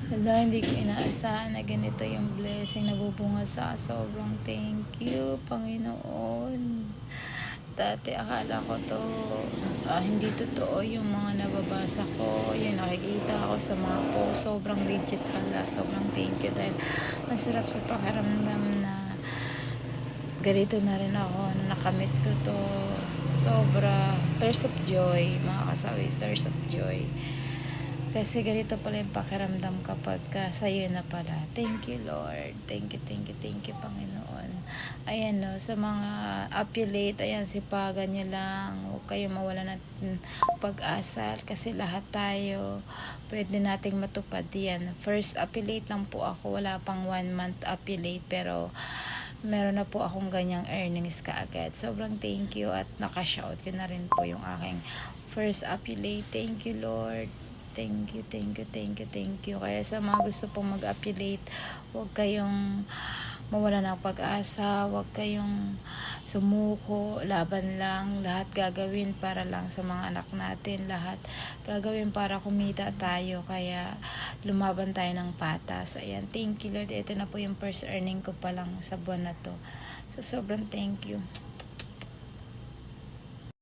Hala, hindi ko inaasahan na ganito yung blessing na bubungad sa sobrang thank you, Panginoon. Dati akala ko to, hindi totoo yung mga nababasa ko, yung nakikita ko sa mga post. Sobrang legit pala, sobrang thank you dahil ang sarap sa pakiramdam na ganito na rin ako, nakamit ko to. Sobra, tears of joy, mga kasawi, tears of joy. Kasi ganito pala yung pakiramdam kapag sa'yo na pala. Thank you, Lord. Thank you, thank you, thank you, Panginoon. Ayan, no, sa mga appellate, ayan, sipagan nyo lang. Huwag kayo mawala ng pag-asa kasi lahat tayo pwede nating matupad yan. First appellate lang po ako. Wala pang 1 month appellate, pero meron na po akong ganyang earnings kaagad. Sobrang thank you at nakashout ko na rin po yung aking first appellate. Thank you, Lord. Thank you, thank you, thank you, thank you. Kaya sa mga gusto pong mag-affiliate, huwag kayong mawala ng pag-asa, huwag kayong sumuko, laban lang, lahat gagawin para lang sa mga anak natin, lahat gagawin para kumita tayo, kaya lumaban tayo ng patas. Ayan, thank you Lord, ito na po yung first earning ko pa lang sa buwan na to. So sobrang thank you.